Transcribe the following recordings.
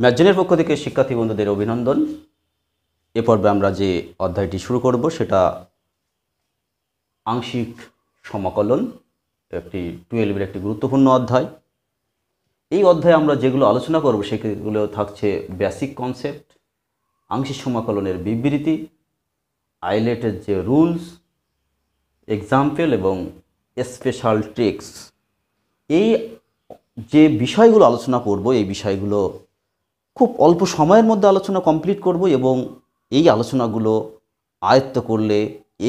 ম্যাথজনের পক্ষ থেকে শিক্ষার্থী বন্ধুদের অভিনন্দন। এ পর্বে আমরা যে অধ্যায়টি শুরু করব সেটা আংশিক সমাকলন, একটি 12-এর একটি গুরুত্বপূর্ণ অধ্যায়। এই অধ্যায়ে আমরা যেগুলো আলোচনা করব সেগুলো থাকছে বেসিক কনসেপ্ট, আংশিক সমাকলনের বিবৃতি, আইলেটের যে রুলস, এক্সাম্পল এবং স্পেশাল ট্রিক্স। এই যে বিষয়গুলো আলোচনা করব এই বিষয়গুলো খুব অল্প সময়ের মধ্যে আলোচনা কমপ্লিট করব এবং এই আলোচনাগুলো আয়ত্ত করলে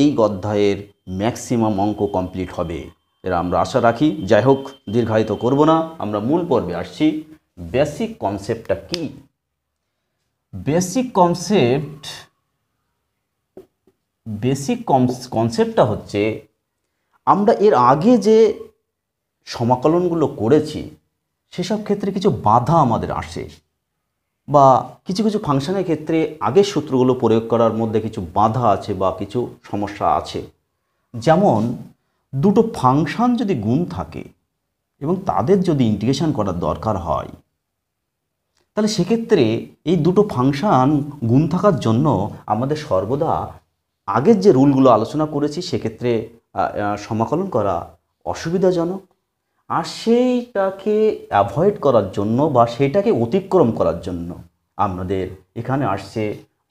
এই অধ্যায়ের ম্যাক্সিমাম অঙ্ক কমপ্লিট হবে এরা আমরা আশা রাখি। যাই হোক, দীর্ঘায়িত করব না, আমরা মূল পর্বে আসছি। বেসিক কনসেপ্টটা কি? বেসিক কনসেপ্টটা হচ্ছে আমরা এর আগে যে সমাকলনগুলো করেছি সেসব ক্ষেত্রে কিছু বাধা আমাদের আসে, বা কিছু কিছু ফাংশনের ক্ষেত্রে আগের সূত্রগুলো প্রয়োগ করার মধ্যে কিছু বাধা আছে বা কিছু সমস্যা আছে। যেমন দুটো ফাংশন যদি গুণ থাকে এবং তাদের যদি ইন্টিগ্রেশন করার দরকার হয়, তাহলে সেক্ষেত্রে এই দুটো ফাংশন গুণ থাকার জন্য আমাদের সর্বদা আগের যে রুলগুলো আলোচনা করেছি সেক্ষেত্রে সমাকলন করা অসুবিধাজনক। আর সেইটাকে অ্যাভয়েড করার জন্য বা সেইটাকে অতিক্রম করার জন্য আমাদের এখানে আসছে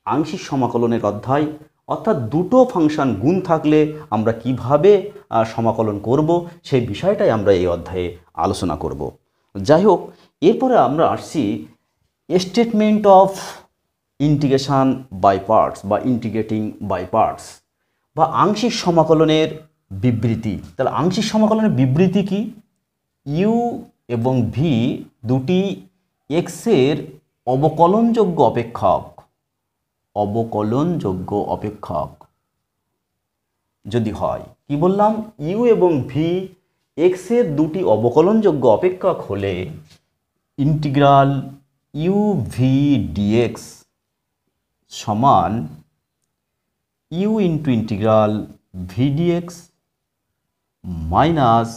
আংশিক সমাকলনের অধ্যায়, অর্থাৎ দুটো ফাংশন গুণ থাকলে আমরা কিভাবে সমাকলন করব সেই বিষয়টাই আমরা এই অধ্যায়ে আলোচনা করব। যাই হোক, এরপরে আমরা আসছি statement of integration by parts বা ইন্টিগ্রেটিং বাই পার্টস বা আংশিক সমাকলনের বিবৃতি। তাহলে আংশিক সমাকলনের বিবৃতি কি? ইউ এবং ভি দুটি এক্সের অবকলনযোগ্য অপেক্ষক যদি হয়, কি বললাম? ইউ এবং ভি এক্সের দুটি অবকলনযোগ্য অপেক্ষক হলে ইন্টিগ্রাল ইউ ভি ডিএক্স সমান u into integral v dx minus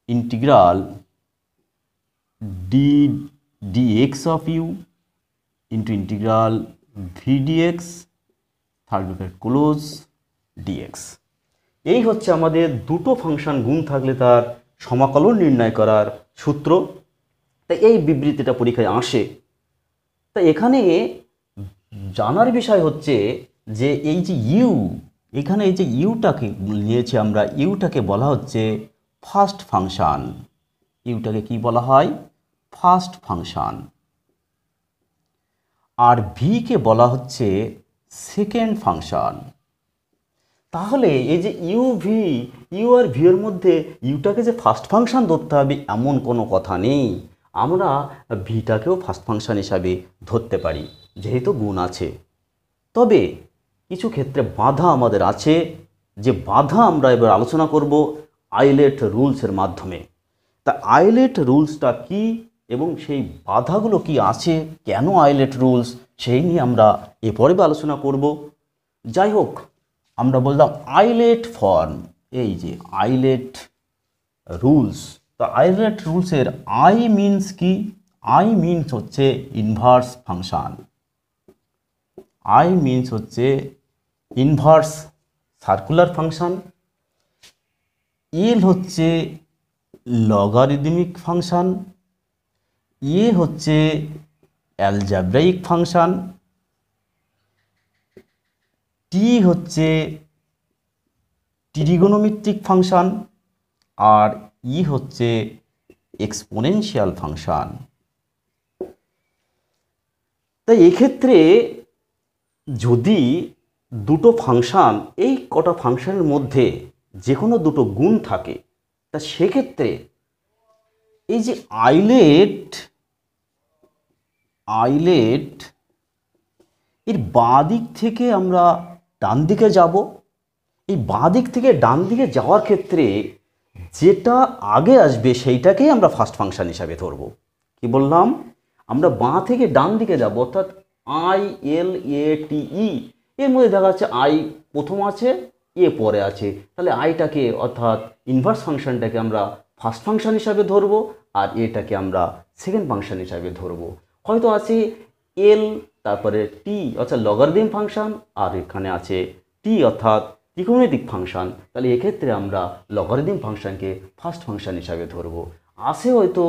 integral d dx of u into integral v dx third bracket close dx. এই হচ্ছে আমাদের দুটো ফাংশন গুণ থাকলে তার সমাকলন নির্ণয় করার সূত্র। তাই এই বিবৃতিটা পরীক্ষায় আসে। তাই এখানে জানার বিষয় হচ্ছে যে এই যে ইউ, এখানে এই যে ইউটাকে নিয়েছি আমরা, ইউটাকে বলা হচ্ছে ফার্স্ট ফাংশন। ইউটাকে কি বলা হয়? First function. আর ভিকে বলা হচ্ছে সেকেন্ড ফাংশন। তাহলে এই যে ইউ আর ভি এর মধ্যে ইউটাকে যে ফার্স্ট ফাংশন ধরতে হবে এমন কোনো কথা নেই। আমরা ভিটাকেও ফার্স্ট ফাংশন হিসাবে ধরতে পারি যেহেতু গুণ আছে। তবে কিছু ক্ষেত্রে বাধা আমাদের আছে, যে বাধা আমরা এবার আলোচনা করব আইলেট রুলসের মাধ্যমে। তা আইলেট রুলসটা কি এবং সেই বাধাগুলো কি আছে, কেন আইলেট রুলস, সেই নিয়ে আমরা এ পর্বে আলোচনা করব। যাই হোক, আমরা বললাম আইলেট ফর্ম, এই যে আইলেট রুলস। তো আইলেট রুলসের আই মিনস কি? আই মিনস হচ্ছে ইনভার্স ফাংশন, আই মিনস হচ্ছে ইনভার্স সার্কুলার ফাংশন, এল হচ্ছে লগারিদমিক ফাংশন, এ হচ্ছে অ্যালজেব্রাইক ফাংশন, টি হচ্ছে ট্রিগোনোমেট্রিক ফাংশন, আর ই হচ্ছে এক্সপোনেনশিয়াল ফাংশন। তাই এক্ষেত্রে যদি দুটো ফাংশন, এই কটা ফাংশনের মধ্যে যে কোনো দুটো গুণ থাকে, তা সেক্ষেত্রে এই যে আইলেট এর বাঁ দিক থেকে আমরা ডান দিকে যাব। এই বাঁ দিক থেকে ডান দিকে যাওয়ার ক্ষেত্রে যেটা আগে আসবে সেইটাকেই আমরা ফার্স্ট ফাংশন হিসাবে ধরব। কি বললাম? আমরা বাঁ থেকে ডান দিকে যাব, অর্থাৎ আই এল এ টি ই, এর মধ্যে দেখা যাচ্ছে আই প্রথম আছে, এ পরে আছে। তাহলে আইটাকে অর্থাৎ ইনভার্স ফাংশনটাকে আমরা ফার্স্ট ফাংশন হিসাবে ধরব আর এটাকে আমরা সেকেন্ড ফাংশন হিসাবে ধরব। হয়তো আছে এল তারপরে টি অর্থাৎ লগারিদম ফাংশন, আর এখানে আছে টি অর্থাৎ ত্রিকোণমিতিক ফাংশন। তাহলে এক্ষেত্রে আমরা লগারিদম ফাংশনকে ফার্স্ট ফাংশন হিসাবে ধরবো। আসে হয়তো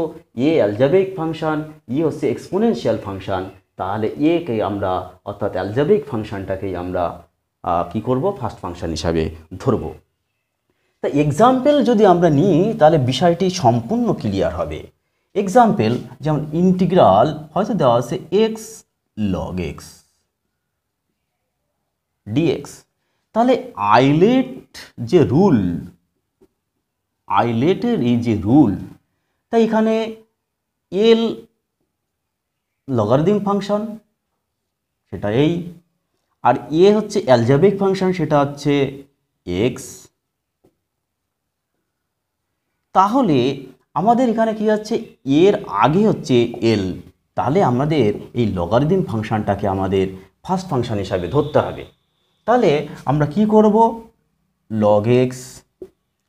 এ অ্যালজেব্রিক ফাংশন, ই হচ্ছে এক্সপোনেনশিয়াল ফাংশন, তাহলে একে আমরা অর্থাৎ অ্যালজেব্রিক ফাংশনটাকেই আমরা কি করব, ফার্স্ট ফাংশন হিসাবে ধরব। তা এক্সাম্পল যদি আমরা নিই তাহলে বিষয়টি সম্পূর্ণ ক্লিয়ার হবে। এক্সাম্পল যেমন ইন্টিগ্রাল হয়তো দেওয়া আছে এক্স লগ এক্স ডিএক্স। তাহলে আইলেট যে রুল, আইলেটের এই যে রুল, তাই এখানে এল লগারিদম ফাংশন সেটা এই, আর এ হচ্ছে অ্যালজেব্রিক ফাংশন সেটা হচ্ছে এক্স। তাহলে আমাদের এখানে কি আছে, এর আগে হচ্ছে এল, তাহলে আমাদের এই লগারিদম ফাংশনটাকে আমাদের ফার্স্ট ফাংশন হিসাবে ধরতে হবে। তাহলে আমরা কি করব, log x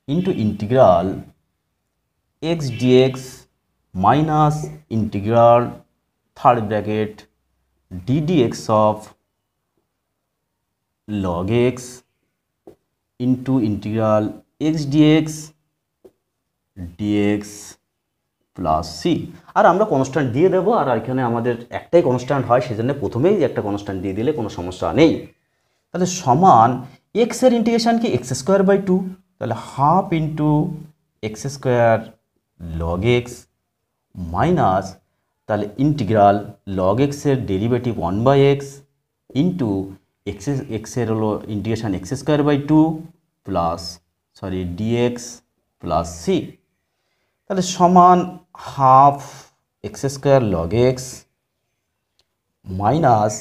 into integral x dx minus integral third bracket d dx of log x into integral x dx dx plus C. আর আমরা কনস্ট্যান্ট দিয়ে দেবো, আর এখানে আমাদের একটাই কনস্ট্যান্ট হয়, সেজন্য প্রথমেই একটা কনস্ট্যান্ট দিয়ে দিলে কোনো সমস্যা নেই। তাহলে সমান এক্স এর ইন্টিগ্রেশন কি এক্স স্কোয়ার বাই টু, তাহলে half into x square log x minus, তাহলে ইন্টিগ্রাল লগ এক্স এর ডেরিভেটিভ 1/x ইন্টু এক্সের হলো integration x square by two plus dx plus C. তাহলে সমান half x square log x minus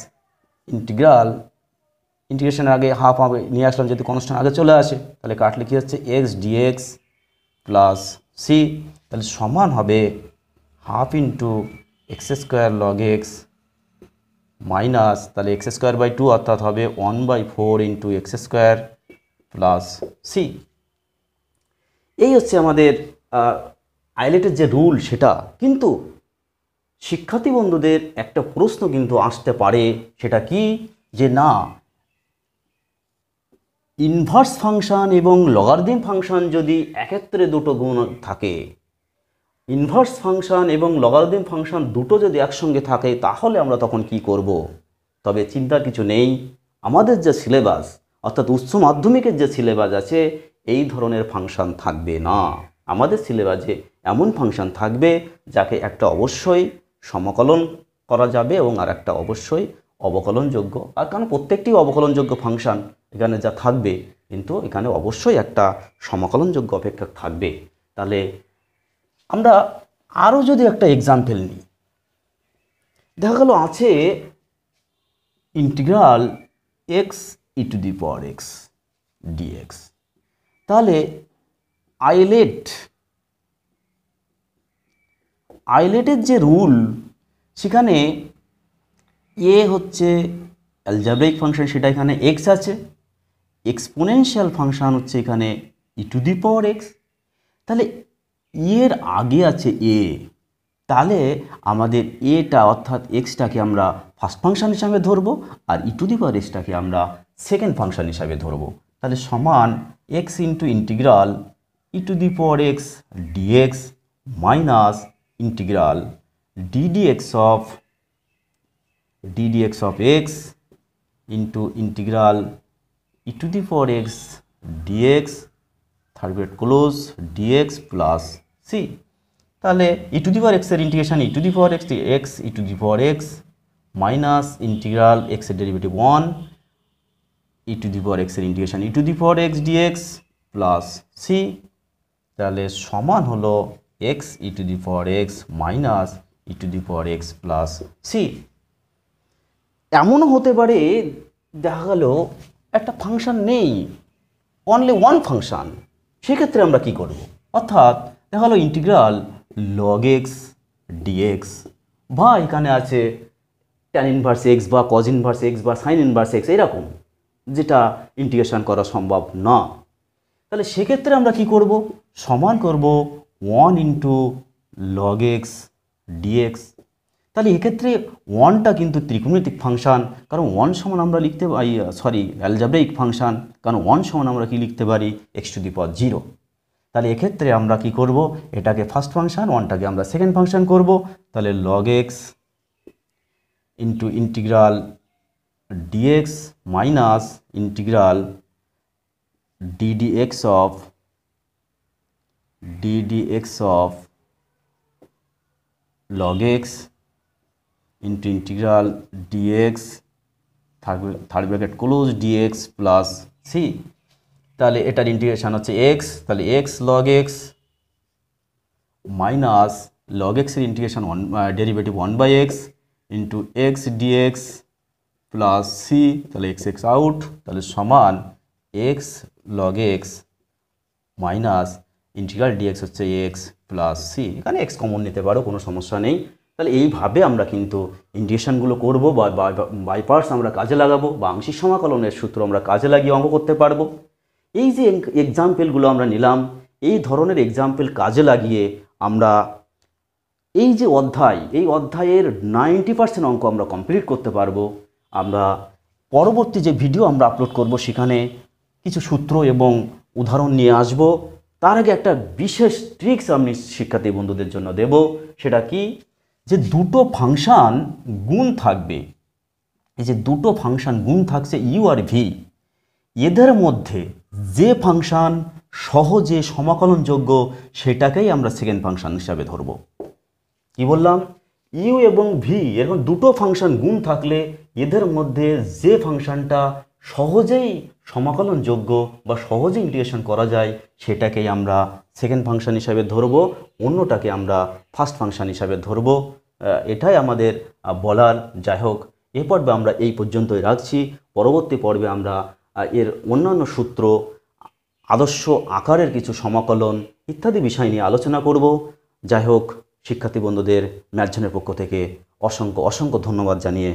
ইন্টিগ্রেশনের আগে half নিয়ে আসলাম, যদি কনস্ট্যান্ট আগে চলে আসে তাহলে কাটলে কি হচ্ছে এক্স ডিএক্স প্লাস সি। তাহলে সমান হবে half into x square log x minus, তাহলে এক্স স্কোয়ার বাই টু অর্থাৎ হবে 1/4 into x square plus C. এই হচ্ছে আমাদের আইলেটের যে রুল সেটা। কিন্তু শিক্ষার্থী বন্ধুদের একটা প্রশ্ন কিন্তু আসতে পারে, সেটা কি, যে না ইনভার্স ফাংশন এবং লগারিদম ফাংশন যদি এক্ষেত্রে দুটো গুণ থাকে, ইনভার্স ফাংশন এবং লগারিদম ফাংশন দুটো যদি একসঙ্গে থাকে তাহলে আমরা তখন কি করব। তবে চিন্তার কিছু নেই, আমাদের যে সিলেবাস অর্থাৎ উচ্চ মাধ্যমিকের যে সিলেবাস আছে এই ধরনের ফাংশন থাকবে না। আমাদের সিলেবাসে এমন ফাংশন থাকবে যাকে একটা অবশ্যই সমাকলন করা যাবে এবং আর একটা অবশ্যই অবকলনযোগ্য। আর কারণ প্রত্যেকটি অবকলনযোগ্য ফাংশন এখানে যা থাকবে, কিন্তু এখানে অবশ্যই একটা সমাকলনযোগ্য অপেক্ষা থাকবে। তাহলে আমরা আরও যদি একটা এক্সাম্পল নিই, দেখা গেল আছে integral x e to the power x dx. তাহলে আইলেটের যে রুল, সেখানে এ হচ্ছে অ্যালজেব্রিক ফাংশন সেটা এখানে এক্স আছে, এক্সপোনেনশিয়াল ফাংশন হচ্ছে এখানে ই টু দি পাওয়ার এক্স। তাহলে এর আগে আছে এ, তাহলে আমাদের এটা অর্থাৎ এক্সটাকে আমরা ফার্স্ট ফাংশন হিসাবে ধরবো, আর ই টু দি পাওয়ার এক্সটাকে আমরা সেকেন্ড ফাংশন হিসাবে ধরবো। তাহলে সমান x into integral e to the power x dx minus integral d dx of x into integral e to the power x dx third bracket close dx plus C. তাহলে e to the power x এর integration e to the power x x e to the power x minus integral x এর derivative 1 e to the power x এর integration e to the power x dx plus C. তাহলে সমান হলো x e to the power x minus e to the power x plus C. এমনও হতে পারে দেখা গেল একটা ফাংশন নেই, অনলি ওয়ান ফাংশন, সেক্ষেত্রে আমরা কি করব, অর্থাৎ দেখা গেলো ইন্টিগ্রাল লগ এক্স ডিএক্স, বা এখানে আছে ট্যান ইনভার্স এক্স বা কজ ইনভার্স এক্স বা সাইন ইনভার্স এক্স, এরকম যেটা ইন্টিগ্রেশন করা সম্ভব না। তাহলে সেক্ষেত্রে আমরা কি করব, সমান করব 1 ইন্টু লগ এক্স ডিএক্স। তাহলে এক্ষেত্রে ওয়ানটা কিন্তু ত্রিকোণমিতিক ফাংশান, কারণ ওয়ান সমান আমরা লিখতে পারি অ্যালজাব্রিক ফাংশান, কারণ ওয়ান সমান আমরা কি লিখতে পারি x⁻0। তাহলে এক্ষেত্রে আমরা কি করব, এটাকে ফার্স্ট ফাংশান, ওয়ানটাকে আমরা সেকেন্ড ফাংশান করব। তাহলে log x into integral dx minus integral ddx of log x into integral dx third bracket close dx plus c। তাহলে এটার ইন্টিগ্রেশন হচ্ছে x, তাহলে x log x minus log x এর integration derivative 1/x into x dx plus c, তাহলে x out, তাহলে সমান x log x minus integral dx হচ্ছে x plus c। এখানে x কমন নিতে পারো, কোনো সমস্যা নেই। তাহলে এইভাবে আমরা কিন্তু ইন্টিগ্রেশনগুলো করব বা বাই পার্টস আমরা কাজে লাগাবো, বা আংশিক সমাকলনের সূত্র আমরা কাজে লাগিয়ে অঙ্ক করতে পারবো। এই যে এক্সাম্পলগুলো আমরা নিলাম, এই ধরনের এক্সাম্পল কাজে লাগিয়ে আমরা এই যে অধ্যায়, এই অধ্যায়ের 90% অঙ্ক আমরা কমপ্লিট করতে পারবো। আমরা পরবর্তী যে ভিডিও আমরা আপলোড করব সেখানে কিছু সূত্র এবং উদাহরণ নিয়ে আসব। তার আগে একটা বিশেষ ট্রিক্স আমি শিক্ষার্থী বন্ধুদের জন্য দেব। সেটা কি, যে দুটো ফাংশান গুণ থাকবে, এই যে দুটো ফাংশান গুণ থাকছে ইউ আর ভি, এদের মধ্যে যে ফাংশান সহজে সমাকলনযোগ্য সেটাকেই আমরা সেকেন্ড ফাংশান হিসাবে ধরব। কি বললাম, ইউ এবং ভি এরকম দুটো ফাংশান গুণ থাকলে এদের মধ্যে যে ফাংশানটা সহজেই সমাকলনযোগ্য বা সহজে ইন্টিগ্রেশন করা যায় সেটাকেই আমরা সেকেন্ড ফাংশান হিসাবে ধরব, অন্যটাকে আমরা ফার্স্ট ফাংশান হিসাবে ধরব। এটাই আমাদের বলার। যাই হোক, এই পর্বে আমরা এই পর্যন্তই রাখছি। পরবর্তী পর্বে আমরা এর অন্যান্য সূত্র, আদর্শ আকারের কিছু সমাকলন ইত্যাদি বিষয় নিয়ে আলোচনা করব। যাই হোক, শিক্ষার্থী বন্ধুদের ম্যাথজনের পক্ষ থেকে অসংখ্য ধন্যবাদ জানিয়ে